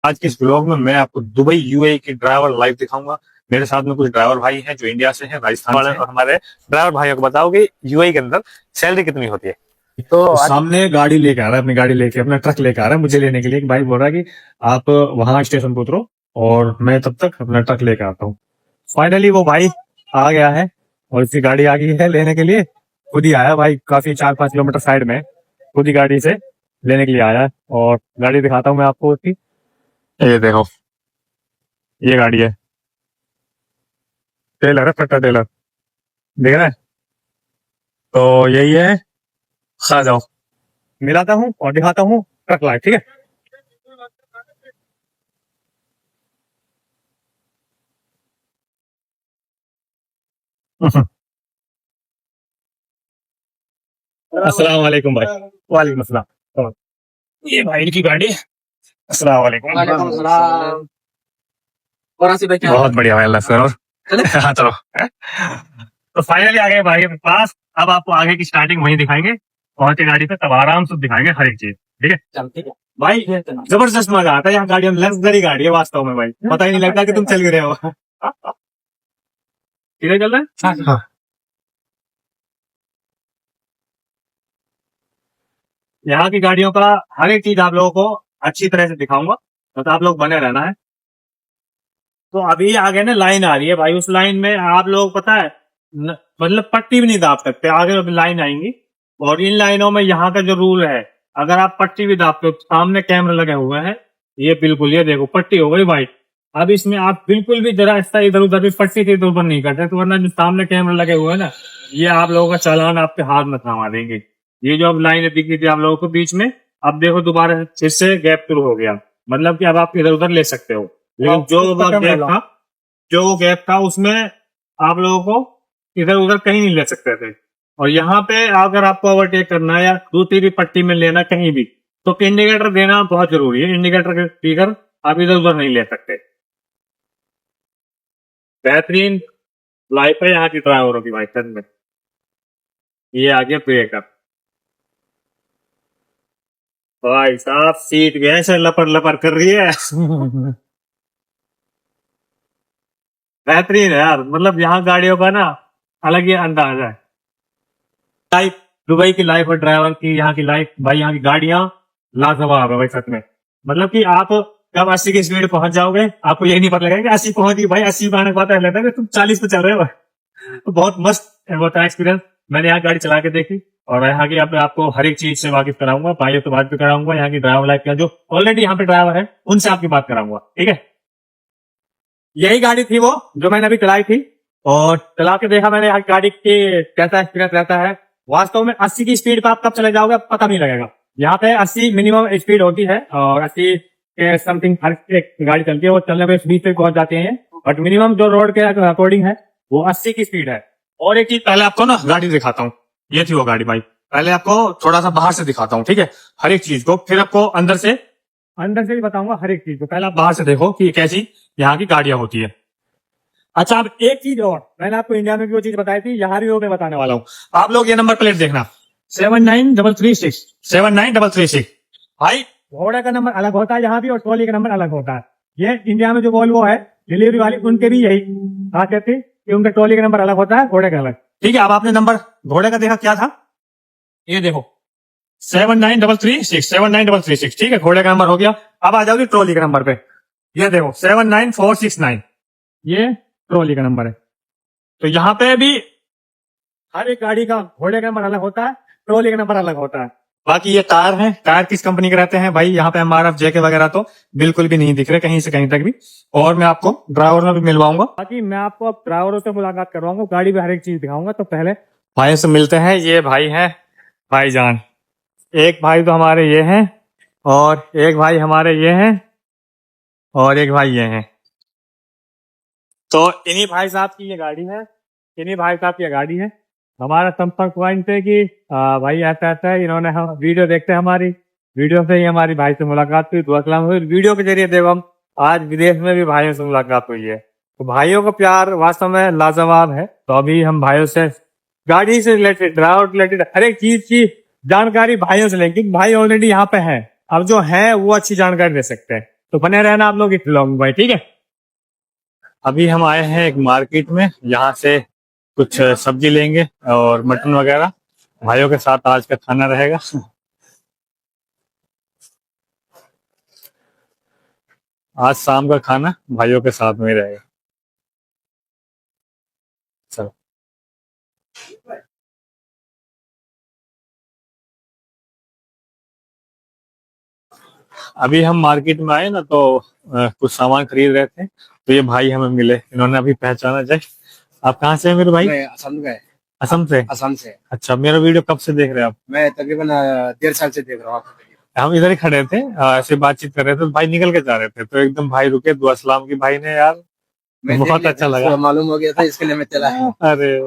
आज के इस ब्लॉग में मैं आपको दुबई यूएई की ड्राइवर लाइव दिखाऊंगा। मेरे साथ में कुछ ड्राइवर भाई हैं जो इंडिया से हैं, राजस्थान से हैं। और हमारे ड्राइवर भाइयों को बताओगे यूएई के अंदर सैलरी कितनी होती है। तो सामने गाड़ी लेके आ रहा है, अपनी गाड़ी लेके, अपना ट्रक लेके आ रहा है मुझे लेने के लिए। एक भाई बोल रहा है कि आप वहां स्टेशन पे उतरो और मैं तब तक अपना ट्रक लेके आता हूँ। फाइनली वो भाई आ गया है और इसकी गाड़ी आ गई है लेने के लिए। खुद ही आया भाई, काफी 4-5 किलोमीटर साइड में, खुद ही गाड़ी से लेने के लिए आया है। और गाड़ी दिखाता हूँ मैं आपको उसकी। ये देखो, ये गाड़ी है, टेलर है, फ्रंट टेलर, देख रहे हैं। तो यही है, आ जाओ मिलाता हूँ और दिखाता हूँ ट्रक लाइव, ठीक है। अस्सलाम वालेकुम भाई। वालेकुम अस्सलाम। तो ये भाई की गाड़ी। अस्सलाम वालेकुम। वालेकुम सलाम। और आसिफ भाई क्या हाल है? बहुत बढ़िया भाई, अल्लाह से। और हाँ चलो। तो फाइनली आ गए भाई के पास। अब आपको आगे की स्टार्टिंग वहीं दिखाएंगे, पहुंचे गाड़ी पे तब आराम से दिखाएंगे हर एक चीज, ठीक है। चल ठीक है भाई जबरदस्त मजा आता है यहाँ गाड़ी में, लग्जरी गाड़ी है वास्तव में भाई, पता ही नहीं लगता कि तुम चल रहे हो। किधर चल रहा है? हाँ। यहाँ की गाड़ियों का हर एक चीज आप लोगों को अच्छी तरह से दिखाऊंगा, तो आप लोग बने रहना है। तो अभी आगे ना लाइन आ रही है भाई, उस लाइन में आप लोग पता है मतलब पट्टी भी नहीं दाब सकते, आगे अभी लाइन आएंगी। और इन लाइनों में यहाँ का जो रूल है, अगर आप पट्टी भी दाबते हो, सामने कैमरे लगे हुए हैं, ये बिल्कुल, ये देखो पट्टी हो गई भाई। अब इसमें आप बिल्कुल भी जरा ऐसा इधर उधर भी पट्टी से इधर उधर नहीं करते, तो वरना जो सामने कैमरे लगे हुए हैं ना, ये आप लोगों का चालान आपके हाथ में थमा देंगे। ये जो अब लाइन दिखी थी आप लोगों को बीच में, अब देखो दोबारा फिर से गैप शुरू हो गया, मतलब कि अब आप इधर उधर ले सकते हो। लेकिन जो वो गैप था उसमें आप लोगों को इधर उधर कहीं नहीं ले सकते थे। और यहाँ पे अगर आपको ओवरटेक करना है या दूसरी पट्टी में लेना कहीं भी, तो इंडिकेटर देना बहुत जरूरी है। इंडिकेटर के स्पीकर आप इधर उधर नहीं ले सकते। बेहतरीन लाइफ है यहाँ की ड्राइवरों की भाई सच में। ये आगे ब्रेकर भाई साहब, सीट भी ऐसे लपड़ लपड़ कर रही है। बेहतरीन है यार, मतलब यहाँ गाड़ियों का ना अलग ही अंदाज है। लाइफ दुबई की लाइफ और ड्राइवर की यहाँ की लाइफ भाई, यहाँ की गाड़ियां लाजवाब है भाई सच में। मतलब कि आप कब 80 की स्पीड पहुंच जाओगे आपको यही नहीं पता लगेगा कि 80 पहुंच गई भाई। 80 पे आने के बाद लगता है कि तुम 40 पे चल रहे हो। तो बहुत मस्त होता है एक्सपीरियंस। मैंने यहाँ गाड़ी चला के देखी और यहाँ की आपको हर एक चीज से वाकिफ कराऊंगा, भाइयों से बात भी कराऊंगा, यहाँ की ड्राइवर लाइफ का जो ऑलरेडी यहाँ पे ड्राइवर है उनसे आपकी बात कराऊंगा, ठीक है। यही गाड़ी थी वो जो मैंने अभी चलाई थी, और चला के देखा मैंने यहाँ गाड़ी के कैसा एक्सपीरियंस रहता है। वास्तव में 80 की स्पीड पे आप कब चले जाओगे पता नहीं लगेगा। यहाँ पे 80 मिनिमम स्पीड होती है और 80 के समथिंग हर एक गाड़ी चलती है, वो चलने पे 20 पे पहुंच जाते हैं। बट मिनिमम जो रोड के अकॉर्डिंग है वो 80 की स्पीड है। और एक चीज पहले आपको ना गाड़ी दिखाता हूँ, ये थी वो गाड़ी भाई। पहले आपको थोड़ा सा बाहर से दिखाता हूँ, ठीक है, हर एक चीज को, फिर आपको अंदर से भी बताऊंगा हर एक चीज को। पहले आप बाहर से देखो कि कैसी यहाँ की गाड़ियां होती है। अच्छा, अब एक चीज और, मैंने आपको इंडिया में भी वो चीज बताई थी, यहाँ भी वो मैं बताने वाला हूँ। आप लोग ये नंबर प्लेट देखना, 79336 79336। भाई घोड़े का नंबर अलग होता है यहाँ भी और ट्रॉली का नंबर अलग होता है। ये इंडिया में जो वॉल्वो है डिलीवरी वाली, उनके भी यही खासियत थी कि उनके ट्रॉली का नंबर अलग होता है, घोड़े का अलग, ठीक है। अब आपने नंबर घोड़े का देखा क्या था, ये देखो 79336, ठीक है, घोड़े का नंबर हो गया। अब आ जाओगे ट्रॉली के नंबर पे, ये देखो 79469, ये ट्रॉली का नंबर है। तो यहाँ पे भी हर एक गाड़ी का घोड़े का नंबर अलग होता है, ट्रॉली का नंबर अलग होता है। बाकी ये टायर हैं, टायर किस कंपनी के रहते हैं भाई, यहाँ पे MRF JK वगैरह तो बिल्कुल भी नहीं दिख रहे कहीं से कहीं तक भी। और मैं आपको ड्राइवर में भी मिलवाऊंगा, बाकी मैं आपको अब ड्राइवरों से मुलाकात करवाऊंगा, गाड़ी में हर एक चीज दिखाऊंगा। तो पहले भाई से मिलते हैं। ये भाई है भाईजान, एक भाई तो हमारे ये हैं, और एक भाई हमारे ये हैं, और एक भाई ये हैं। तो इन्हीं भाई साहब की ये गाड़ी है, इन्हीं भाई साहब की ये गाड़ी है। हमारा संपर्क पॉइंट है कि भाई ऐसा ऐसा है, इन्होंने हम वीडियो देखते हैं, हमारी वीडियो से ही हमारी भाई से मुलाकात हुई, दुआ सलाम हुई। वीडियो के जरिए देखो हम आज विदेश में भी भाइयों से मुलाकात हुई है। तो भाइयों का प्यार वास्तव में लाजवाब है। तो अभी हम भाइयों से गाड़ी से रिलेटेड, ड्राइवर रिलेटेड हर एक चीज की जानकारी भाइयों से लेंगे, भाई ऑलरेडी यहाँ पे है, अब जो है वो अच्छी जानकारी दे सकते हैं। तो बने रहना आप लोग इस व्लॉग में भाई, ठीक है। अभी हम आए हैं एक मार्केट में, यहाँ से कुछ सब्जी लेंगे और मटन वगैरह। भाइयों के साथ आज का खाना रहेगा। आज शाम का खाना भाइयों के साथ में ही रहेगा। चलो अभी हम मार्केट में आए ना, तो कुछ सामान खरीद रहे थे, तो ये भाई हमें मिले, इन्होंने अभी पहचाना। जय, आप कहाँ से हैं मेरे भाई? मैं असम का है। असम से? असम से। अच्छा, मेरा वीडियो कब से देख रहे हैं आप? मैं तकरीबन 1.5 साल से देख रहा हूँ आपका वीडियो। हम इधर ही खड़े थे, ऐसे बातचीत कर रहे थे, तो भाई निकल के जा रहे थे, तो एकदम भाई रुके, दुआ सलाम की भाई ने, यार मैं बहुत देख अच्छा लिया, लगा। मालूम हो गया था, इसके लिए मैं चला है। अरे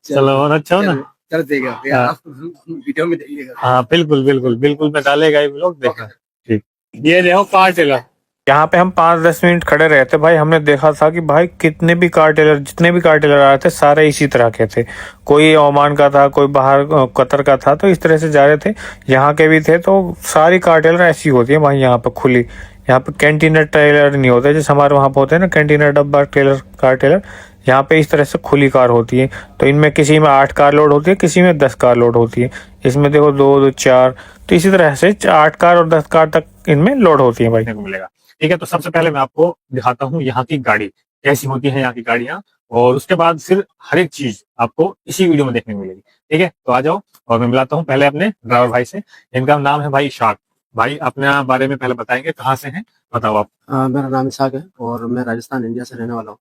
चलो, और अच्छा हो ना? चल देगा यार, आप वीडियो में देखिएगा। हाँ बिल्कुल बिल्कुल बिल्कुल, मैं डालेगा ही लोग, देखना। ठीक, ये देखो कार टेलर। यहाँ पे हम 5-10 मिनट खड़े रहे थे भाई, हमने देखा था कि भाई कितने भी कार टेलर, जितने भी कार टेलर आए थे सारे इसी तरह के थे। कोई ओमान का था, कोई बाहर कतर का था, तो इस तरह से जा रहे थे। यहाँ के भी थे, तो सारी कार टेलर ऐसी होती है भाई यहाँ पे खुली। यहाँ पे कैंटीनर टेलर नहीं होते जैसे हमारे वहाँ पे होते हैं ना, कैंटीनर डब्बा टेलर, कार टेलर। यहाँ पे इस तरह से खुली कार होती है। तो इनमें किसी में 8 कार लोड होती है, किसी में 10 कार लोड होती है। इसमें देखो 2, 2, 4, तो इसी तरह से 8 कार और 10 कार तक इनमें लोड होती है भाई, को मिलेगा। ठीक है, तो सबसे पहले मैं आपको दिखाता हूँ यहाँ की गाड़ी कैसी होती है, यहाँ की गाड़ियाँ, और उसके बाद फिर हर एक चीज आपको इसी वीडियो में देखने को मिलेगी। ठीक है, तो आ जाओ और मैं मिलाता हूँ पहले अपने ड्राइवर भाई से। इनका नाम है भाई इशाक। भाई अपने बारे में पहले बताएंगे, कहाँ से हैं, बताओ आप। मेरा नाम इसाक है और मैं राजस्थान इंडिया से रहने वाला हूँ।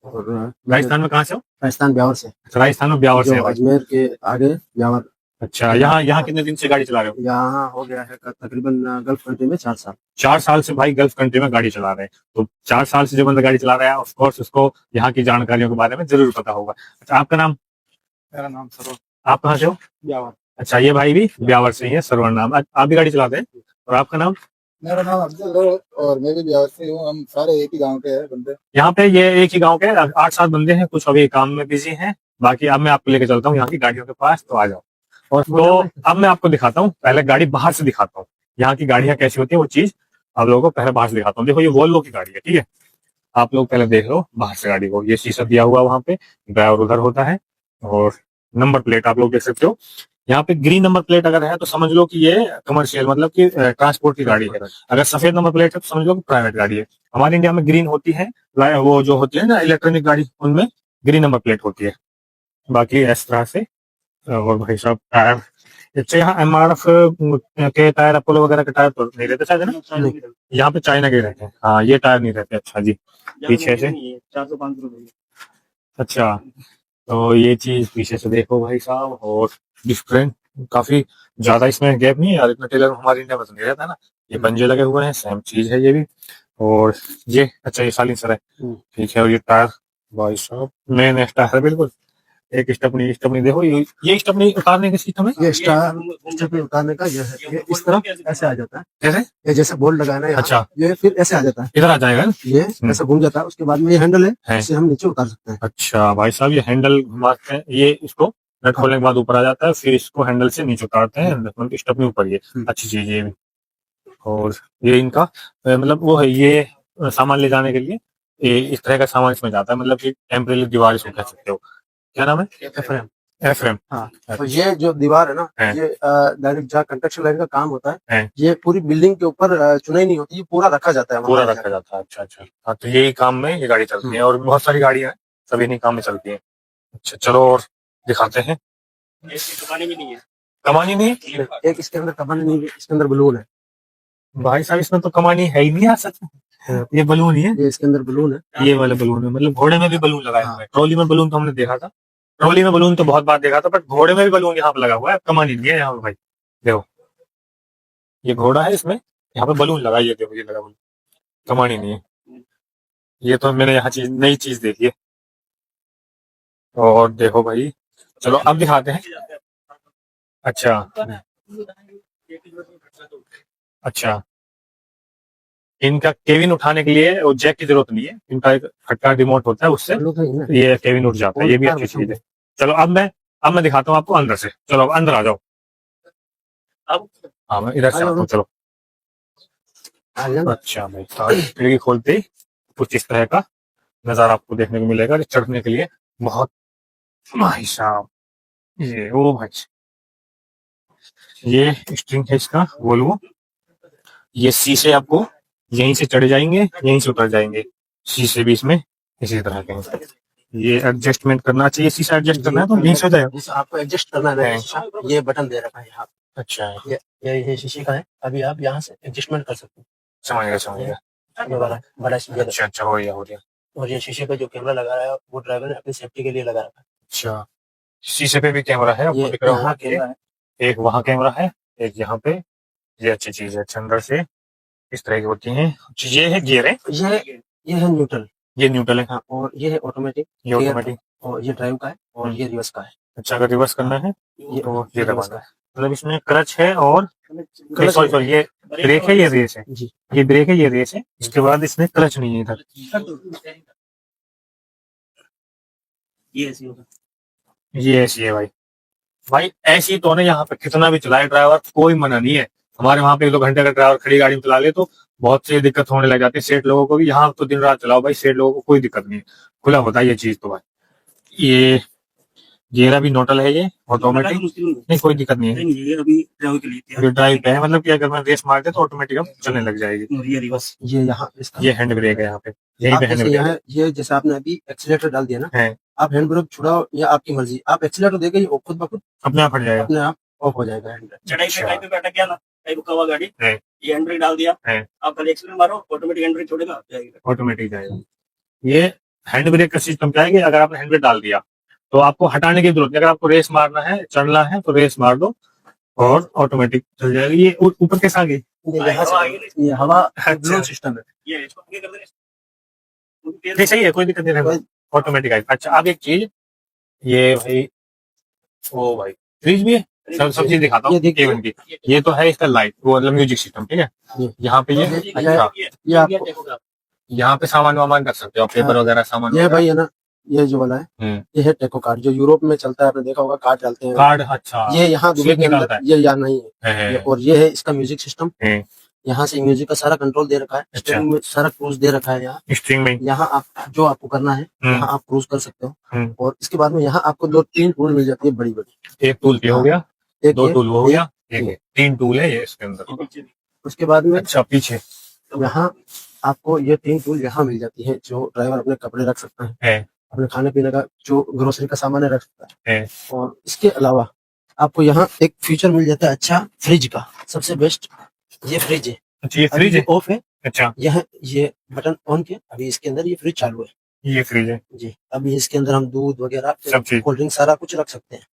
और राजस्थान में कहाँ से हो? राजस्थान ब्यावर से। अच्छा, राजस्थान में ब्यावर से जो है भाई। अजमेर के आगे ब्यावर। अच्छा, यहाँ यहाँ कितने दिन से गाड़ी चला रहे हो? यहाँ हो गया है तकरीबन गल्फ कंट्री में 4 साल। 4 साल से भाई गल्फ कंट्री में गाड़ी चला रहे हैं। तो 4 साल से जो बंदा गाड़ी चला रहा है, ऑफ कोर्स उसको यहाँ की जानकारियों के बारे में जरूर पता होगा। अच्छा, आपका नाम? मेरा नाम सरोज। आप कहाँ से हो? ब्यावर। अच्छा, ये भाई भी ब्यावर से ही है, सरवर नाम। आप भी गाड़ी चलाते हैं? और आपका नाम? मेरा नाम अफजल है और मैं भी ब्यावर से हूँ। हम सारे एक ही गांव के हैं बंदे। यहाँ पे ये एक ही गांव के 8-7 बंदे हैं, कुछ अभी काम में बिजी हैं। बाकी अब मैं आपको लेके चलता हूँ यहाँ की गाड़ियों के पास, तो आ जाओ। और तो अब मैं आपको दिखाता हूँ, पहले गाड़ी बाहर से दिखाता हूँ, यहाँ की गाड़ियाँ कैसी होती है वो चीज आप लोगों को पहले बाहर से दिखाता हूँ। देखो, ये वोल्वो की गाड़ी है, ठीक है। आप लोग पहले देख लो बाहर से गाड़ी को, ये शीशा दिया हुआ वहां पे, ड्राइवर उधर होता है, और नंबर प्लेट आप लोग देख सकते हो। यहाँ पे ग्रीन नंबर प्लेट अगर है तो समझ लो कि ये कमर्शियल, मतलब कि ट्रांसपोर्ट की गाड़ी है। अगर सफेद नंबर प्लेट है तो समझ लो कि प्राइवेट गाड़ी है। हमारे इंडिया में ग्रीन होती है, वो जो होती है ना इलेक्ट्रॉनिक गाड़ी, उनमें ग्रीन नंबर प्लेट होती है। बाकी इस तरह से। और भाई साहब टायर, अच्छा यहाँ MRF के टायर, अपोलो वगैरह के टायर तो नहीं रहते शायद, है ना? यहाँ पे चाइना के रहते हैं, हाँ ये टायर नहीं रहते। अच्छा जी, पीछे से 400-500 रुपए। अच्छा, तो ये चीज पीछे से देखो भाई साहब। और डिफरेंट काफी ज्यादा इसमें गैप नहीं है यार, इतना टेलर हमारे इंडिया में तो नहीं रहता ना। ये पंजे लगे हुए हैं, सेम चीज है ये भी। और ये अच्छा, ये साइलेंसर है, ठीक है। और ये टायर भाई साहब नए टायर है बिल्कुल। एक स्टेपनी, स्टेपनी देखो, ये स्टेपनी उतारने का सिस्टम है। ये स्टेपनी उतारने का ये है, ये इस तरफ ऐसे आ जाता है। कैसे? ये जैसे बोल्ट लगाना है, अच्छा, ये फिर ऐसे आ जाता है, इधर आ जाएगा, ये ऐसे घूम जाता है। उसके बाद में ये हैंडल है, इससे हम नीचे उतार सकते हैं। अच्छा भाई साहब, ये हैंडल घुमाते हैं, ये इसको नट खोलने के बाद ऊपर आ जाता है, फिर इसको हैंडल से नीचे उतारते हैं, मतलब स्टेपनी ऊपर। ये अच्छी चीज है ये भी। और ये इनका मतलब वो है, ये सामान ले जाने के लिए इस तरह का सामान इसमें जाता है, मतलब कि टेम्परेरी दीवार इसको कह सकते हो। क्या नाम है? एफरेम। एफरेम, हाँ, तो ये जो दीवार है ना, ये डायरेक्ट जहाँ कंस्ट्रक्शन लाइन का काम होता है, ये पूरी बिल्डिंग के ऊपर चुनाई नहीं होती, ये पूरा रखा जाता है, पूरा रखा जाता है। अच्छा अच्छा, हाँ, तो यही काम में ये गाड़ी चलती है, और बहुत सारी गाड़ियां हैं, सभी इन्हीं काम में चलती है। अच्छा चलो और दिखाते हैं। कमानी भी नहीं है? कमानी नहीं है? एक इसके अंदर कमानी नहीं है, इसके अंदर बलून है। भाई साहब इसमें तो कमानी है ही नहीं यार, सच में। ये बलून ही है, ये इसके अंदर बलून है, ये वाले बलून है। मतलब घोड़े में भी बलून लगाए हुए हैं। ट्रॉली में बलून तो हमने देखा था, ट्रॉली में बलून तो बहुत बार देखा था, बट घोड़े में भी बलून यहाँ पे लगा हुआ है। कमानी नहीं है यहाँ पे भाई। देखो ये घोड़ा है, इसमें यहाँ पे बलून लगा, ये देखो ये लगा बलून, कमानी नहीं है। ये तो मैंने यहाँ चीज, नई चीज देखी है। और देखो भाई, चलो अब दिखाते हैं। अच्छा अच्छा, इनका केबिन उठाने के लिए वो जैक की जरूरत नहीं है, इनका एक खटका रिमोट होता है, उससे ये केबिन उठ जाता है। ये भी अच्छी चीज है। चलो अब मैं दिखाता हूँ आपको अंदर से। चलो अब अंदर आ जाओ। अब हाँ, मैं इधर से आता हूँ, चलो। आ जाना। अच्छा भाई, खिड़की खोलते ही कुछ इस तरह का नजारा आपको देखने को मिलेगा। चढ़ने के लिए बहुत, भाई साहब, ये ओ भाई, ये स्ट्रिंग है इसका वोल्वो। ये शीशे आपको यहीं से चढ़ जाएंगे, यहीं से उतर जाएंगे, शीशे भी इसमें इसी तरह के हैं। ये एडजस्टमेंट करना चाहिए, शीशा एडजस्ट करना है तो यहीं से हो जाएगा। जैसे आपको एडजस्ट करना है ना शीशा, ये बटन दे रखा है यहाँ। अच्छा है, ये शीशे का है, अभी आप यहाँ से एडजस्टमेंट कर सकते समझ गया समझ गया। हैं। ये वाला बड़ा शीशा। अच्छा अच्छा, हो गया हो गया। और ये शीशे का जो कैमरा लगा रहा है वो ड्राइवर ने अपनी सेफ्टी के लिए लगा रखा है। अच्छा, शीशे पे भी कैमरा है, आपको ये दिख रहा यहाँ होगा। कैमरा है, एक वहाँ कैमरा है, एक यहाँ पे। ये अच्छी चीज है, अच्छा, अंदर से इस तरह की होती है। ये है गियर है, ये है न्यूट्रल, ये न्यूट्रल है। हाँ, और ये है ऑटोमेटिक, ये ऑटोमेटिक, और ये ड्राइव का है, और ये रिवर्स का है। अच्छा, अगर रिवर्स करना है ये तो ये रिवर्स दबाना का है। मतलब इसमें क्लच है और है। सॉरी सॉरी, ये ब्रेक है, ये रेस है। जी, ये ब्रेक है, ये रेस है। इसके बाद इसमें क्लच नहीं है इधर। ये ऐसी है भाई। भाई ऐसी तो ना, यहाँ पे कितना भी चलाए ड्राइवर, कोई मना नहीं है। हमारे वहाँ पे 1-2 घंटे का ड्राइवर खड़ी गाड़ी में चला ले तो बहुत सी दिक्कत होने लग जाती है सेठ लोगों को भी। यहाँ तो दिन रात चलाओ भाई, सेठ लोगों को कोई दिक्कत नहीं है, खुला होता है ये चीज तो भाई। ये गेरा भी नोटल है, ये ऑटोमेटिक, नहीं कोई दिक्कत नहीं है। ये अभी ड्राइव के लिए ये ड्राइव पे है, मतलब कि अगर मैं रेस मार दे तो ऑटोमेटिक अब चलने लग जाएगी। ये रिवर्स, ये यहाँ इसका, ये हैंड ब्रेक है यहाँ पे, यही पे हैंड ब्रेक है। ये जैसे आपने अभी एक्सीलेटर डाल दिया ना, है। आप हैंड ब्रेक छुड़ाओ या आपकी मर्जी, आप एक्सीलेटर देके ये खुद ब खुद अपने आप हट जाएगा, अपने आप ऑफ हो जाएगा हैंड ब्रेक। चढ़ाई पे कहीं पे बैठा गया ना, कहीं रुका हुआ गाड़ी है। ये हैंड ब्रेक डाल दिया है। आप खाली एक्सीलेटर मारो, ऑटोमेटिक हैंड ब्रेक छोड़ेगा, जाएगा ऑटोमेटिक जाएगा। ये हैंड ब्रेक का सिस्टम क्या है कि अगर आपने हैंड ब्रेक डाल दिया तो आपको हटाने की जरूरत नहीं। अगर आपको रेस मारना है, चढ़ना है तो रेस मार दो और ऑटोमेटिक चल जाएगा। ये ऊपर कैसे आ गई? ये हवा अच्छा सिस्टम है। ये इसको आगे कर देने नहीं, सही है, कोई दिक्कत नहीं है, ऑटोमेटिक आई। अच्छा, अब एक चीज, ये भाई, ओ भाई, फ्रिज भी है, सब चीज दिखाता हूँ केवन की। ये तो है इसका लाइट, वो मतलब म्यूजिक सिस्टम, ठीक है। यहाँ पे ये अच्छा, ये आपको यहाँ पे सामान वामान कर सकते हो, पेपर वगैरह सामान। ये भाई है ना, ये जो वाला है ये है टेको कार्ड, जो यूरोप में चलता है, आपने देखा होगा कार्ड डालते हैं कार्ड। अच्छा, ये यहाँ दुबई के अंदर ये यहाँ नहीं है। और ये है इसका म्यूजिक सिस्टम, यहाँ से म्यूजिक का सारा कंट्रोल दे रखा है। स्टीयरिंग में सारा क्रूज दे रखा है, यहाँ स्ट्रिंग में यहाँ आप जो आपको करना है यहाँ आप क्रूज कर सकते हो। और इसके बाद में यहाँ आपको 2-3 टूल मिल जाती है बड़ी बड़ी। एक टूल ये हो गया, एक 2 टूल हो गया, 3 टूल है ये इसके अंदर। उसके बाद में अच्छा, पीछे यहाँ आपको ये 3 टूल यहाँ मिल जाती है, जो ड्राइवर अपने कपड़े रख सकता है, अपने खाने पीने का जो ग्रोसरी का सामान है रख सकता है। और इसके अलावा आपको यहाँ एक फीचर मिल जाता है अच्छा, फ्रिज का सबसे बेस्ट ये फ्रिज है। अच्छा, ये फ्रिज है, ऑफ है। अच्छा, ये बटन ऑन किया, अभी इसके अंदर ये फ्रिज चालू है। ये फ्रिज है जी, अभी इसके अंदर हम दूध वगैरह सब चीज, कोल्ड ड्रिंक सारा कुछ रख सकते हैं।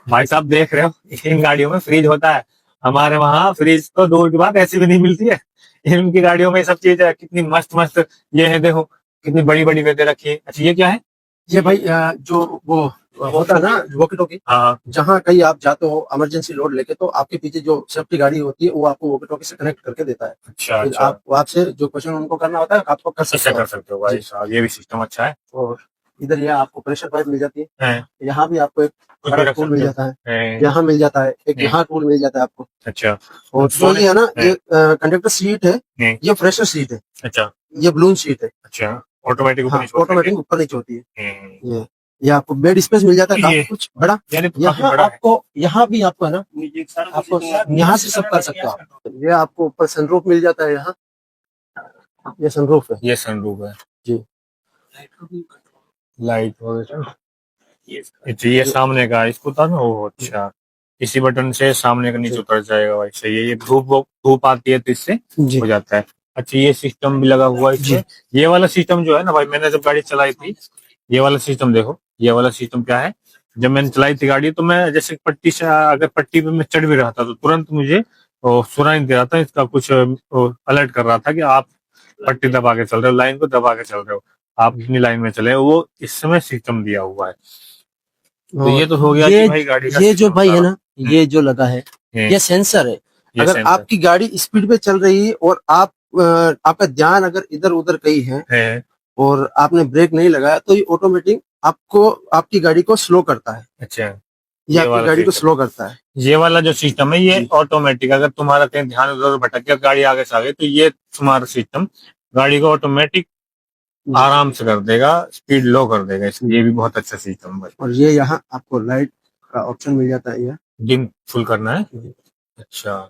भाई साहब देख रहे हो, इन गाड़ियों में फ्रिज होता है। हमारे वहाँ फ्रिज तो दूर की बात ऐसी भी नहीं मिलती है, इनकी गाड़ियों में सब चीज है। कितनी मस्त मस्त ये है, देखो कितनी बड़ी बड़ी वेदे रखी है। अच्छा, ये क्या है? ये भाई जो वो होता है ना वॉकी टॉकी, हाँ, जहाँ कहीं आप जाते हो इमरजेंसी लोड लेके, तो आपके पीछे जो सेफ्टी गाड़ी होती है वो आपको वॉकी टॉकी से कनेक्ट करके देता है। अच्छा फिर अच्छा, आप आपसे जो क्वेश्चन उनको करना होता है आपको कर सकते हो भाई साहब, ये भी सिस्टम अच्छा है। और इधर यहाँ आपको प्रेशर पाइप मिल जाती है, है। यहाँ भी आपको एक कुछ भी रख टूल सकते मिल हो। जाता है, है। यहाँ मिल जाता है एक, यहाँ टूल मिल जाता है आपको। अच्छा, और जो ये है ना, है। ये कंडक्टर सीट है, है। ये फ्रेशर सीट है, अच्छा, ये बलून सीट है। अच्छा, ऑटोमेटिक ऊपर नीचे ऑटोमेटिक ऊपर नीचे होती है। है। ये आपको बेड स्पेस मिल जाता है ये काफी कुछ बड़ा। यानी तो काफी यहाँ बड़ा है। आपको यहाँ भी आपको है ना, आपको यहाँ से सब कर सकते हो आप। ये आपको ऊपर सनरूफ मिल जाता है, यहाँ ये सनरूफ है। ये सनरूफ है जी, लाइट वगैरह। ये सामने का इसको था ना, वो अच्छा, इसी बटन से सामने का नीचे उतर जाएगा भाई, सही है। ये धूप आती है तो इससे हो जाता है। अच्छा, ये सिस्टम भी लगा हुआ है इसमें। ये वाला सिस्टम जो है ना भाई, मैंने जब गाड़ी चलाई थी, ये वाला सिस्टम देखो, ये वाला सिस्टम क्या है। जब मैंने चलाई थी गाड़ी तो मैं जैसे पट्टी से, अगर पट्टी पे मैं चढ़ भी रहा था तो तुरंत मुझे सुनाई दे रहा था, इसका कुछ अलर्ट कर रहा था कि आप पट्टी दबा के चल रहे हो, लाइन को दबा के चल रहे हो, आप अपनी लाइन में चले। वो इस समय सिस्टम दिया हुआ है। तो ये तो हो गया कि भाई गाड़ी का ये जो भाई है ना, ये जो लगा है ये सेंसर है। अगर आपकी गाड़ी स्पीड पे चल रही है और आप आपका ध्यान अगर इधर उधर कहीं है और आपने ब्रेक नहीं लगाया तो ये ऑटोमेटिक आपको आपकी गाड़ी को स्लो करता है। अच्छा, ये ये आपकी वाला गाड़ी को system। स्लो करता है। ये वाला जो सिस्टम है ये जी। ऑटोमेटिक, अगर तुम्हारा कहीं ध्यान उधर भटक गया, गाड़ी आगे से आगे, तो ये तुम्हारा सिस्टम गाड़ी को ऑटोमेटिक आराम से कर देगा, स्पीड लो कर देगा। इसलिए ये भी बहुत अच्छा सिस्टम है भाई। और ये यहाँ आपको लाइट का ऑप्शन मिल जाता है। ये डिम फुल करना है। अच्छा,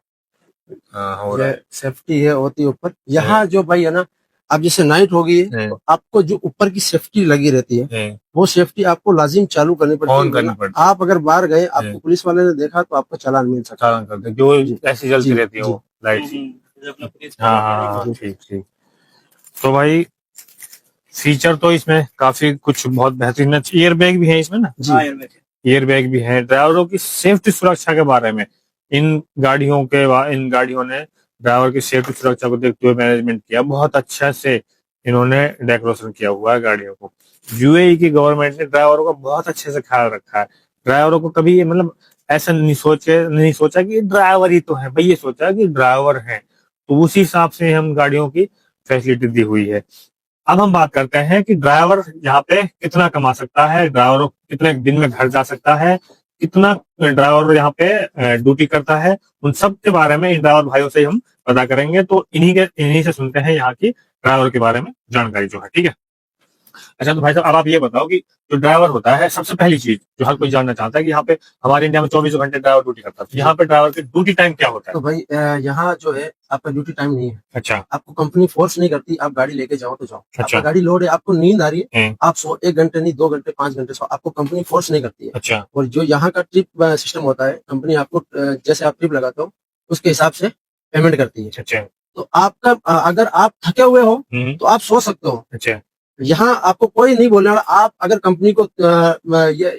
हाँ हो रहा ये है। सेफ्टी है होती है ऊपर। यहाँ जो भाई है ना, अब जैसे नाइट होगी है। तो आपको जो ऊपर की सेफ्टी लगी रहती है, है। वो सेफ्टी आपको लाजिम चालू करनी पड़ती है। ऑन करनी वरना पड़ती है। आप अगर बाहर गए, आपको पुलिस वाले ने देखा तो आपको चालान मिल सकता चालन कर दे, जो जी, ऐसी जलती जी, रहती है वो लाइट। अपना पुलिस हाँ हाँ, ठीक ठीक। तो भाई फीचर तो इसमें काफी कुछ बहुत बेहतरीन है। एयर बैग भी है इसमें ना, जी। एयर बैग भी है। ड्राइवरों की सेफ्टी सुरक्षा के बारे में इन गाड़ियों ने ड्राइवर की सेफ्टी सुरक्षा को देखते हुए मैनेजमेंट किया, बहुत अच्छा से इन्होंने डेकोरेशन किया हुआ है गाड़ियों को। यूएई की गवर्नमेंट ने ड्राइवरों का बहुत अच्छे से ख्याल रखा है। ड्राइवरों को कभी ये मतलब ऐसा नहीं सोचा कि ड्राइवर ही तो है भाई, ये सोचा कि ड्राइवर है, तो उसी हिसाब से हम गाड़ियों की फैसिलिटी दी हुई है। अब हम बात करते हैं कि ड्राइवर यहाँ पे कितना कमा सकता है, ड्राइवर कितने दिन में घर जा सकता है, कितना ड्राइवर यहाँ पे ड्यूटी करता है, उन सब के बारे में इन ड्राइवर भाइयों से हम पता करेंगे। तो इन्हीं से सुनते हैं यहाँ की ड्राइवर के बारे में जानकारी जो है, ठीक है। अच्छा तो भाई साहब अब आप ये बताओ कि जो ड्राइवर होता है, सबसे पहली चीज जो हर कोई जानना चाहता है कि यहाँ पे हमारे इंडिया में 24 घंटे ड्राइवर ड्यूटी करता है, यहाँ पे ड्राइवर की ड्यूटी टाइम क्या होता है? तो भाई यहाँ जो है आपका ड्यूटी टाइम नहीं है। अच्छा आपको कंपनी फोर्स नहीं करती, आप गाड़ी लेके जाओ तो जाओ। अच्छा। आपका गाड़ी लोड है, आपको नींद आ रही है, हम्म। आप सो 1 घंटे नहीं 2 घंटे 5 घंटे सो, आपको कंपनी फोर्स नहीं करती है। अच्छा और जो यहाँ का ट्रिप सिस्टम होता है, कंपनी आपको जैसे आप ट्रिप लगाते हो उसके हिसाब से पेमेंट करती है। अच्छा तो आपका अगर आप थके हुए हो तो आप सो सकते हो। अच्छा यहाँ आपको कोई नहीं बोलने वाला। आप अगर कंपनी को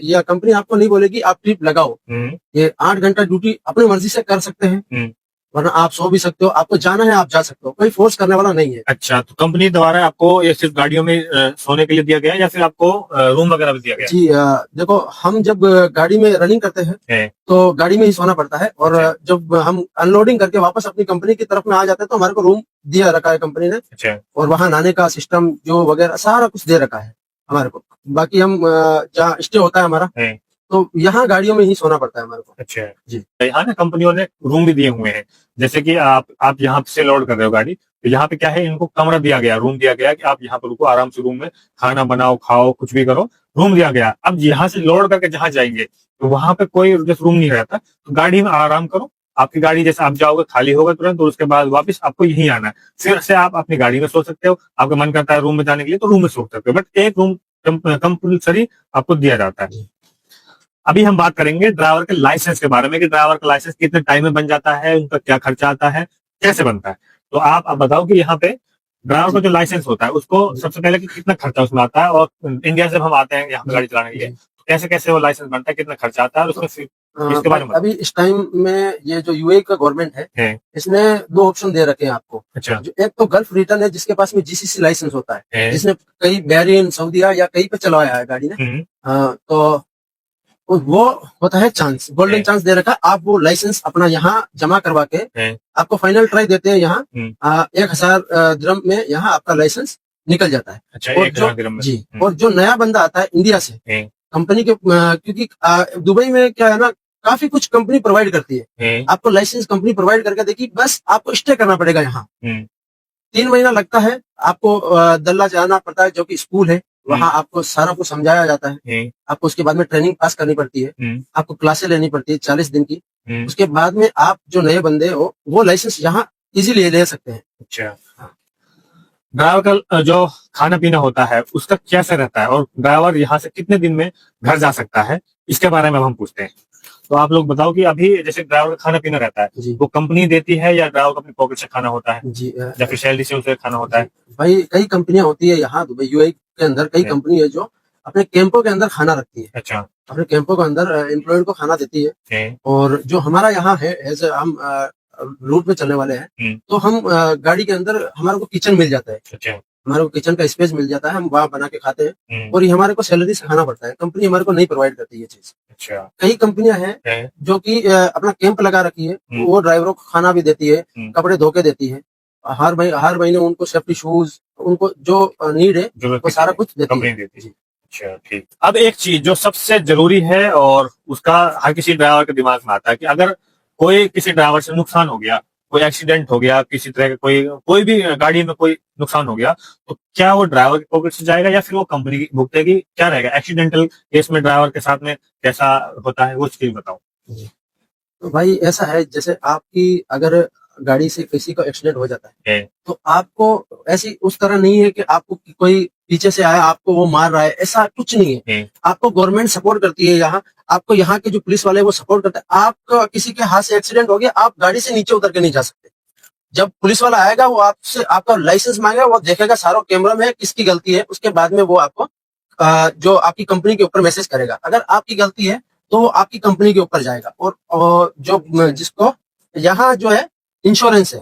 या कंपनी आपको नहीं बोलेगी आप ट्रिप लगाओ, ये 8 घंटा ड्यूटी अपनी मर्जी से कर सकते हैं, वरना आप सो भी सकते हो। आपको जाना है आप जा सकते हो, कोई फोर्स करने वाला नहीं है। अच्छा, तो कंपनी द्वारा आपको ये सिर्फ गाड़ियों में सोने के लिए दिया गया है या फिर आपको रूम वगैरह भी दिया गया है? जी देखो, हम जब गाड़ी में रनिंग करते हैं तो गाड़ी में ही सोना पड़ता है, और जब हम अनलोडिंग करके वापस अपनी कंपनी की तरफ में आ जाते हैं तो हमारे को रूम दिया रखा है कंपनी ने। अच्छा। और वहां नहाने का सिस्टम जो वगैरह सारा कुछ दे रखा है हमारे को। बाकी हम जहाँ स्टे होता है हमारा, तो यहाँ गाड़ियों में ही सोना पड़ता है हमारे को। अच्छा जी। यहाँ ना कंपनियों ने रूम भी दिए हुए हैं, जैसे कि आप यहाँ से लोड कर रहे हो गाड़ी, तो यहाँ पे क्या है, इनको कमरा दिया गया, रूम दिया गया कि आप यहाँ पर रुको, आराम से रूम में खाना बनाओ खाओ कुछ भी करो, रूम दिया गया। अब यहाँ से लोड करके जहाँ जाएंगे तो वहां पे कोई जैसे रूम नहीं रहता, तो गाड़ी में आराम करो। आपकी गाड़ी जैसे आप जाओगे खाली होगा तुरंत, और उसके बाद वापस आपको यहीं आना है, फिर से आप अपनी गाड़ी में सो सकते हो। आपका मन करता है रूम में जाने के लिए तो रूम में सो सकते हो, बट एक रूम कंपल्सरी आपको दिया जाता है। अभी हम बात करेंगे ड्राइवर के लाइसेंस के बारे में कि ड्राइवर का लाइसेंस कितने टाइम में बन जाता है, उनका क्या खर्चा आता है, कैसे बनता है। तो आप अब बताओ कि यहाँ पे ड्राइवर का जो लाइसेंस होता है उसको सबसे पहले कि कितना खर्चा उसमें आता है, और इंडिया से हम आते हैं यहाँ पे गाड़ी चलाने के लिए, तो कैसे कैसे वो लाइसेंस बनता है, कितना खर्चा आता है, और उसमें इसके बारे में अभी इस टाइम में ये जो यूएई का गवर्नमेंट है, इसने 2 ऑप्शन दे रखे हैं आपको। अच्छा। जो एक तो गल्फ रिटर्न है, जिसके पास में जीसीसी लाइसेंस होता है, जिसने कई बहरीन सऊदीया या कहीं पे चलाया है गाड़ी ने, तो वो होता है चांस, गोल्डन चांस दे रखा। आप वो लाइसेंस अपना यहाँ जमा करवा के आपको फाइनल ट्राई देते हैं यहाँ 1000 दिरहम में यहाँ आपका लाइसेंस निकल जाता है। अच्छा, और जी, और जो नया बंदा आता है इंडिया से कंपनी के, क्योंकि दुबई में क्या है ना, काफी कुछ कंपनी प्रोवाइड करती है आपको लाइसेंस, कंपनी प्रोवाइड करके देखी, बस आपको स्टे करना पड़ेगा यहाँ। 3 महीना लगता है आपको, दल्ला जाना पड़ता है जो कि स्कूल है, वहाँ आपको सारा कुछ समझाया जाता है। आपको उसके बाद में ट्रेनिंग पास करनी पड़ती है, आपको क्लासें लेनी पड़ती है 40 दिन की। उसके बाद में आप जो नए बंदे हो वो लाइसेंस यहाँ इजीली ले सकते हैं। अच्छा, ड्राइवर का जो खाना पीना होता है उसका कैसे रहता है, और ड्राइवर यहाँ से कितने दिन में घर जा सकता है, इसके बारे में हम पूछते हैं। तो आप लोग बताओ कि अभी जैसे ड्राइवर का खाना पीना रहता है वो कंपनी देती है या ड्राइवर को अपनी पॉकेट से खाना होता है, जी, या फिर सैलरी से उसे खाना होता है? भाई कई कंपनियां होती है यहाँ दुबई यूएई के अंदर, कई कंपनी है जो अपने कैंपों के अंदर खाना रखती है। अच्छा। अपने कैंपों के अंदर एम्प्लॉय को खाना देती है। और जो हमारा यहाँ है, ऐसे हम रूट पे चलने वाले हैं, तो हम गाड़ी के अंदर हमारे को किचन मिल जाता है। अच्छा। हमारे को किचन का स्पेस मिल जाता है, हम वहाँ बना के खाते हैं, और ये हमारे को सैलरी से खाना पड़ता है, कंपनी हमारे को नहीं प्रोवाइड करती ये चीज। अच्छा। कई कंपनियां हैं जो कि अपना कैंप लगा रखी है, वो ड्राइवरों को खाना भी देती है, कपड़े धो के देती है, हर महीने उनको सेफ्टी शूज, उनको जो नीड है वो सारा कुछ देती है। अच्छा ठीक। अब एक चीज जो सबसे जरूरी है और उसका हर किसी ड्राइवर के दिमाग में आता है कि अगर कोई किसी ड्राइवर से नुकसान हो गया, कोई एक्सीडेंट हो गया, किसी तरह का कोई कोई भी गाड़ी में कोई नुकसान हो गया, तो क्या वो ड्राइवर की पॉकेट से जाएगा या फिर वो कंपनी की भुगतेगी? क्या रहेगा एक्सीडेंटल केस में ड्राइवर के साथ में कैसा होता है वो चीज बताओ। तो भाई ऐसा है, जैसे आपकी अगर गाड़ी से किसी को एक्सीडेंट हो जाता है तो आपको ऐसी उस तरह नहीं है कि आपको कोई पीछे से आया आपको वो मार रहा है, ऐसा कुछ नहीं है। आपको गवर्नमेंट सपोर्ट करती है, यहाँ आपको यहाँ के जो पुलिस वाले हैं, वो सपोर्ट करते हैं। आपका किसी के हाथ से एक्सीडेंट हो गया, आप गाड़ी से नीचे उतर के नहीं जा सकते। जब पुलिस वाला आएगा वो आपसे आपका लाइसेंस मांगेगा, वो देखेगा सारा कैमरा में किसकी गलती है, उसके बाद में वो आपको जो आपकी कंपनी के ऊपर मैसेज करेगा। अगर आपकी गलती है तो वो आपकी कंपनी के ऊपर जाएगा। और जो जिसको यहाँ जो है इंश्योरेंस है,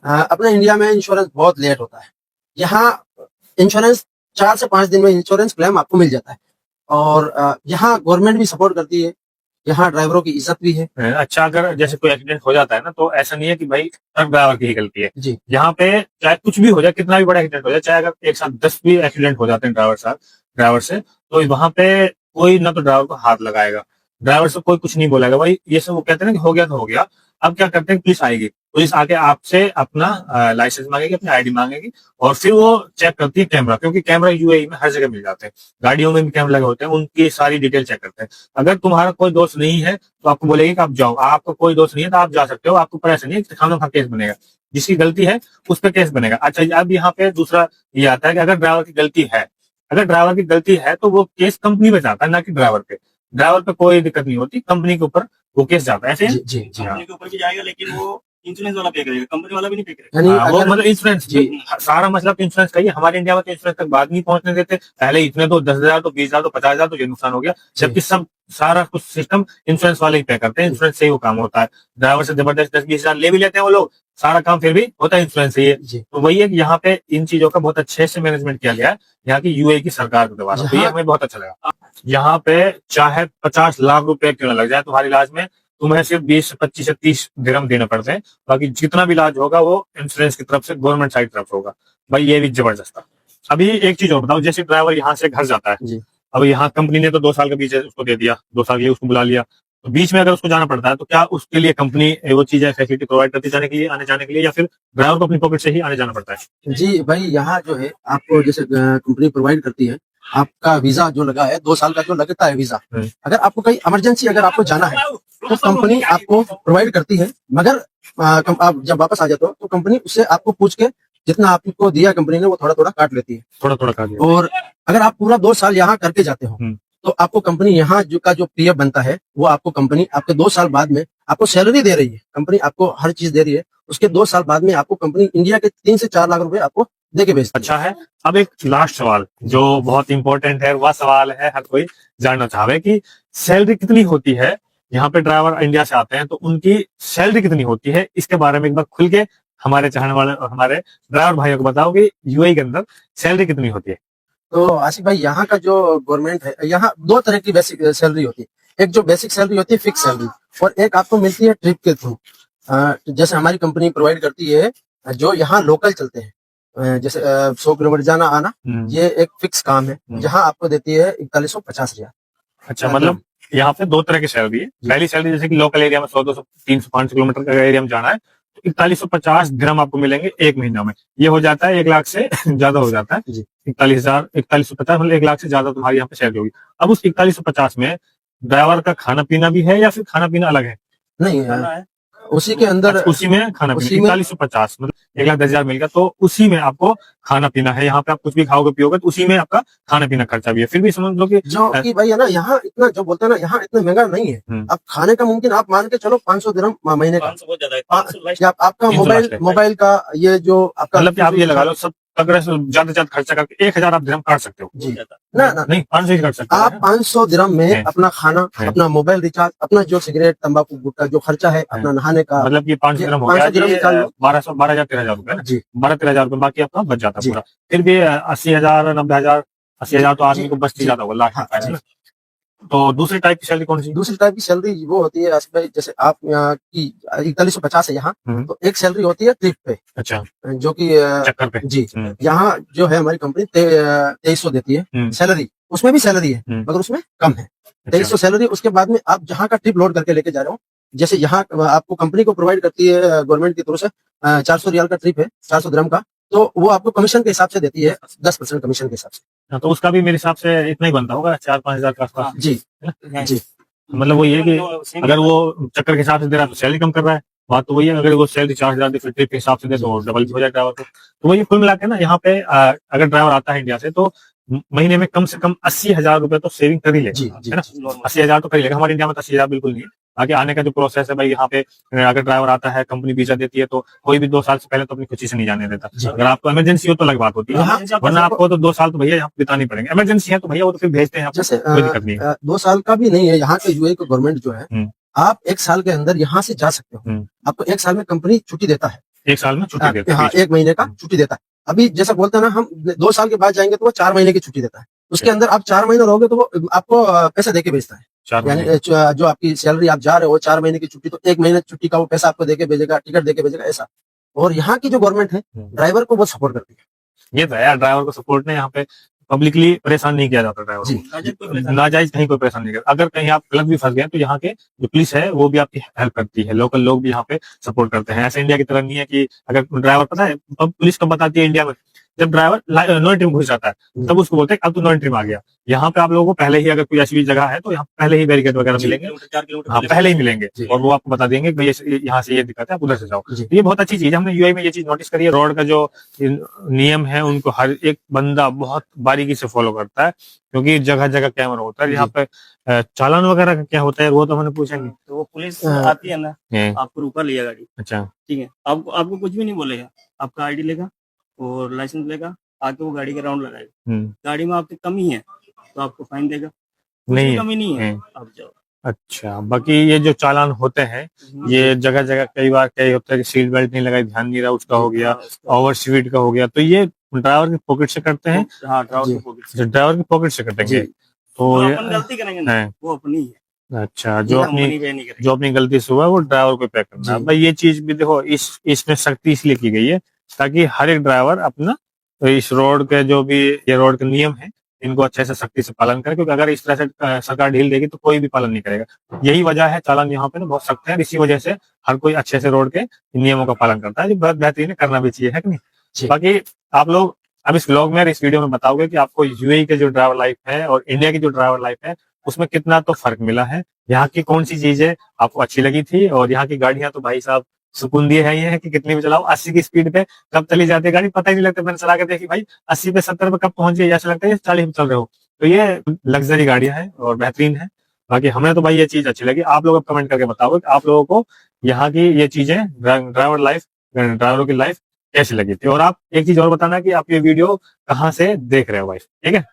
अपने इंडिया में इंश्योरेंस बहुत लेट होता है। यहाँ इंश्योरेंस 4 से 5 दिन में इंश्योरेंस क्लेम आपको मिल जाता है। और यहाँ गवर्नमेंट भी सपोर्ट करती है, यहाँ ड्राइवरों की इज्जत भी है। अच्छा, अगर जैसे कोई एक्सीडेंट हो जाता है ना, तो ऐसा नहीं है कि भाई ट्रक ड्राइवर की ही गलती है जी। यहाँ पे चाहे कुछ भी हो जाए, कितना भी बड़ा एक्सीडेंट हो जाए, चाहे अगर एक साथ 10 भी एक्सीडेंट हो जाते हैं ड्राइवर से, तो वहां पे कोई ना तो ड्राइवर को हाथ लगाएगा, ड्राइवर से कोई कुछ नहीं बोलेगा। भाई ये सब वो कहते हैं ना कि हो गया तो हो गया। अब क्या करते हैं, पुलिस आएगी, पुलिस आके आपसे अपना लाइसेंस मांगेगी, अपनी आईडी मांगेगी, और फिर वो चेक करती है कैमरा, क्योंकि कैमरा यूएई में हर जगह मिल जाते हैं, गाड़ियों में भी कैमरा लगे होते हैं, उनकी सारी डिटेल चेक करते हैं। अगर तुम्हारा कोई दोस्त नहीं है तो आपको बोलेगी कि आप जाओ, आपका कोई दोस्त नहीं है तो आप जा सकते हो, आपको पर ऐसा नहीं है खाना केस बनेगा, जिसकी गलती है उस पर केस बनेगा। अच्छा, अब यहाँ पे दूसरा ये आता है कि अगर ड्राइवर की गलती है, अगर ड्राइवर की गलती है तो वो केस कंपनी पे जाता है, ना कि ड्राइवर पे। ड्राइवर पे कोई दिक्कत नहीं होती, कंपनी के ऊपर वो केस जाता है। ऐसे जी जी जी। कंपनी के ऊपर भी जाएगा, लेकिन वो इंश्योरेंस वाला पे करेगा, कंपनी वाला भी नहीं पे करेगा। यानी वो अगर मतलब इंश्योरेंस जी सारा मतलब इंश्योरेंस का ही। हमारे इंडिया में तो इंश्योरेंस तक बात नहीं पहुंचने देते, पहले इतने तो 10,000 तो 20,000 तो 50,000 तो ये नुकसान हो गया, जबकि सब सारा कुछ सिस्टम इंश्योरेंस वाले ही पे करते हैं, इंश्योरेंस से ही वो काम होता है। ड्राइवर से जबरदस्त 10-20,000 ले भी लेते हैं वो लोग, सारा काम फिर भी होता है इंश्योरेंस से ही है। जी। तो वही है कि यहाँ पे इन चीजों का बहुत अच्छे से मैनेजमेंट किया गया है यहाँ की यूएई की सरकार के द्वारा, तो ये हमें बहुत अच्छा लगा। यहाँ पे चाहे 50 लाख रुपए क्यों ना लग जाए तुम्हारे इलाज में, तुम्हें सिर्फ 20, 25 से 30 दिरहम देने पड़ते हैं, बाकी जितना भी इलाज होगा वो इंश्योरेंस की तरफ से, गवर्नमेंट साइड तरफ से होगा। भाई ये भी जबरदस्त था। अभी एक चीज और बताओ, जैसे ड्राइवर यहाँ से घर जाता है जी। अब यहाँ कंपनी ने तो 2 साल का बीच उसको दे दिया, 2 साल के लिए उसको बुला लिया, तो बीच में अगर उसको जाना पड़ता है तो क्या उसके लिए कंपनी वो चीजें फैसिलिटी प्रोवाइड करती जाने के लिए, आने जाने के लिए, या फिर ड्राइवर को अपनी पॉकेट से ही आने जाना पड़ता है? जी भाई, यहाँ जो है आपको जैसे कंपनी प्रोवाइड करती है, आपका वीजा जो लगा है 2 साल का जो लगता है वीजा, अगर आपको कहीं इमरजेंसी अगर आपको जाना है तो कंपनी आपको प्रोवाइड करती है। मगर आप जब वापस आ जाते हो तो कंपनी उससे आपको पूछ के जितना आपको दिया कंपनी ने वो थोड़ा थोड़ा काट लेती है, थोड़ा थोड़ा काट लिया। और अगर आप पूरा 2 साल यहाँ करके जाते हो तो आपको कंपनी यहाँ जो पीएफ बनता है वो आपको कंपनी आपके 2 साल बाद में आपको सैलरी दे रही है, कंपनी आपको हर चीज दे रही है। उसके 2 साल बाद में आपको कंपनी इंडिया के 3 से 4 लाख रुपए आपको दे के भेजती है। अच्छा है। अब एक लास्ट सवाल जो बहुत इंपॉर्टेंट है, वह सवाल है हर कोई जानना चाहे कि सैलरी कितनी होती है यहाँ पे, ड्राइवर इंडिया से आते हैं तो उनकी सैलरी कितनी होती है, इसके बारे में एक बार खुल के हमारे चाहने वाले और हमारे ड्राइवर भाइयों को बताओ कि यूएई के अंदर सैलरी कितनी होती है। तो आसिफ भाई, यहाँ का जो गवर्नमेंट है, यहाँ 2 तरह की बेसिक सैलरी होती है। एक जो बेसिक सैलरी होती है फिक्स सैलरी, और एक आपको मिलती है ट्रिप के थ्रू। जैसे हमारी कंपनी प्रोवाइड करती है जो यहाँ लोकल चलते हैं, जैसे 100 किलोमीटर जाना आना, ये एक फिक्स काम है, जहाँ आपको देती है 4150 रियाल। अच्छा, मतलब यहाँ पे 2 तरह की सैलरी है। पहली सैलरी जैसे कि लोकल एरिया में 100, 200, 300, 500 किलोमीटर का एरिया में जाना है तो 4150 दिरहम आपको मिलेंगे 1 महीना में। ये हो जाता है 1 लाख से ज्यादा हो जाता है। 41,50 मतलब 1 लाख से ज्यादा तुम्हारी यहाँ पे सैलरी होगी। अब उस 4150 में ड्राइवर का खाना पीना भी है या फिर खाना पीना अलग है? नहीं, उसी के अंदर, उसी में खाना पीना 4150 मतलब 1,10,000 मिल गया, तो उसी में आपको खाना पीना है। यहाँ पे आप कुछ भी खाओगे पियोगे तो उसी में आपका खाना पीना खर्चा भी है। फिर भी समझ लो कि जो कि भाई है ना, यहाँ इतना जो बोलते हैं ना, यहाँ इतना महंगा नहीं है। अब खाने का मुमकिन आप मान के चलो 500 दिरहम महीने का, 500 बहुत ज्यादा है, 500 या आपका मोबाइल का ये जो आपका, मतलब कि आप ये लगा लो सब अगर ज्यादा से ज्यादा खर्चा करके 1,000 आप दिरहम काट सकते हो। जी ना नहीं, 500 ही काट सकते हो। आप 500 दिरहम में अपना खाना, अपना मोबाइल रिचार्ज, अपना जो सिगरेट तंबाकू गुटखा जो खर्चा है, अपना नहाने का, मतलब कि 500 दिरहम हो गया, 12,000 13,000 रुपए ना जी, 12-13,000 रुपए बाकी आपका बच जाता है पूरा। फिर भी 80,000 90,000 80,000 तो आदमी को बच ही जाता होगा लाख। तो दूसरी टाइप की सैलरी कौन सी? दूसरी टाइप की सैलरी वो होती है आसिफ भाई, जैसे आप यहाँ की 4150 है यहाँ, तो एक सैलरी होती है ट्रिप पे, अच्छा, जो कि चक्कर पे। जी यहाँ जो है हमारी कंपनी 2300 देती है सैलरी, उसमें भी सैलरी है मगर उसमें कम है, 2300 सैलरी। उसके बाद में आप जहाँ का ट्रिप लोड करके लेके जा रहे हो, जैसे यहाँ आपको कंपनी को प्रोवाइड करती है गवर्नमेंट की तरफ से 400 रियाल का ट्रिप है, 400 दिरहम का, तो वो आपको कमीशन के हिसाब से देती है, 10% कमीशन के हिसाब से। हाँ, तो उसका भी मेरे हिसाब से इतना ही बनता होगा, 4-5 हजार के आसपास। जी जी, मतलब वो ये कि अगर वो चक्कर के हिसाब से दे रहा है तो सैलरी कम कर रहा है, बात तो वही है। अगर वो सैलरी 4,000 दे, फिर ट्रिप के हिसाब से दे तो डबल हो जाए ड्राइवर को। तो वही कुल मिला के ना, यहाँ पे अगर ड्राइवर आता है इंडिया से तो महीने में कम से कम 80,000 रुपए तो सेविंग कर ही लेगा, है ना? 80,000 तो कर ही लेगा। हमारे इंडिया में तो 80,000 बिल्कुल नहीं है। आगे आने का जो प्रोसेस है भाई, यहाँ पे अगर ड्राइवर आता है, कंपनी वीजा देती है, तो कोई भी 2 साल से पहले तो अपनी खुशी से नहीं जाने देता। अगर आपको इमरजेंसी हो तो अलग बात होती है, वरना आपको तो 2 साल तो भैया यहाँ बितानी पड़ेंगे। इमरजेंसी है तो भैया वो तो फिर भेजते हैं, जैसे कोई दिक्कत नहीं है। 2 साल का भी नहीं है, यहाँ के यूएई का गवर्नमेंट जो है, आप 1 साल के अंदर यहाँ से जा सकते हो। आपको 1 साल में कंपनी छुट्टी देता है, 1 साल में छुट्टी देता है, हाँ 1 महीने का छुट्टी देता है। अभी जैसा बोलते हैं ना, हम 2 साल के बाद जाएंगे तो वो 4 महीने की छुट्टी देता है। उसके अंदर आप 4 महीने रहोगे तो वो आपको पैसा देके भेजता है, यानी जो आपकी सैलरी आप जा रहे हो 4 महीने की छुट्टी, तो 1 महीने छुट्टी का वो पैसा आपको देके भेजेगा, टिकट देके भेजेगा, ऐसा। और यहाँ की जो गवर्नमेंट है ड्राइवर को बहुत सपोर्ट करती है। ये तो है यार, ड्राइवर को सपोर्ट ने यहाँ पे पब्लिकली परेशान नहीं किया जाता ड्राइवर को, नाजायज कहीं कोई परेशान नहीं करता। अगर कहीं आप गलत भी फंस गए तो यहाँ के जो पुलिस है वो भी आपकी हेल्प करती है, लोकल लोग भी यहाँ पे सपोर्ट करते हैं। ऐसे इंडिया की तरह नहीं है कि अगर ड्राइवर, पता है पुलिस कब बताती है इंडिया में? जब ड्राइवर नो एंट्री में घुस जाता है तब उसको बोलते हैं अब तो नो एंट्री में आ गया। यहाँ पे आप लोगों को पहले ही, अगर कोई ऐसी भी जगह है तो यहाँ पहले ही बैरिकेड वगैरह मिलेंगे, हाँ पहले ही मिलेंगे, और वो आपको बता देंगे कि यहाँ से ये दिक्कत है, आप उधर से जाओ। तो ये बहुत अच्छी चीज है, हमने यूएई में ये चीज नोटिस करी है। रोड का जो नियम है उनको हर एक बंदा बहुत बारीकी से फॉलो करता है, क्योंकि जगह जगह कैमरा होता है। यहाँ पे चालान वगैरह का क्या होता है वो तो हमने पूछा नहीं। तो वो पुलिस आती है ना, आपको रुका लिया गाड़ी, अच्छा ठीक है, आपको कुछ भी नहीं बोलेगा, आपका आईडी लेगा और लाइसेंस लेगा, आके वो गाड़ी का राउंड लगाएगा। गाड़ी में आपकी कमी है तो आपको फाइन देगा, नहीं कमी नहीं है आप जाओ। अच्छा, बाकी ये जो चालान होते हैं ये जगह जगह कई बार क्या होता है कि सीट बेल्ट नहीं लगाई, ध्यान नहीं रहा, उसका हो गया, ओवर स्पीड का हो गया, तो ये ड्राइवर की पॉकेट से करते हैं। हाँ, ड्राइवर की पॉकेट से कटेंगे तो अपन गलती करेंगे ना, वो अपनी है। अच्छा, जो अपनी गलती से हुआ वो ड्राइवर को पे करना है भाई। ये चीज भी देखो, इसमें सख्ती इसलिए की गई है ताकि हर एक ड्राइवर अपना इस रोड के जो भी ये रोड के नियम है इनको अच्छे से सख्ती से पालन करे, क्योंकि अगर इस तरह से सरकार ढील देगी तो कोई भी पालन नहीं करेगा। यही वजह है चालान यहाँ पे ना बहुत सख्त है, इसी वजह से हर कोई अच्छे से रोड के नियमों का पालन करता है, जो बहुत बेहतरीन है, करना भी चाहिए, है कि नहीं? बाकी आप लोग अब इस व्लॉग में, इस वीडियो में बताओगे कि आपको यूएई के जो ड्राइवर लाइफ है और इंडिया की जो ड्राइवर लाइफ है उसमें कितना तो फर्क मिला है, यहाँ की कौन सी चीजें आपको अच्छी लगी थी, और यहाँ की गाड़ियां तो भाई साहब सुकून दिए है। ये है कि कितनी भी चलाओ, 80 की स्पीड पे कब चली जाती है गाड़ी पता ही नहीं लगता। मैंने चला के देखी भाई 80 पे 70 पे कब पहुंच गई, ऐसा लगता है 40 पे चल रहे हो। तो ये लग्जरी गाड़ियां हैं और बेहतरीन है। बाकी हमें तो भाई ये चीज अच्छी लगी। आप लोग अब कमेंट करके बताओगे कि आप लोगों को यहाँ की ये चीजें, ड्राइवरों की लाइफ कैसी लगी थी। और आप एक चीज और बताना कि आप ये वीडियो कहाँ से देख रहे हो भाई, ठीक है?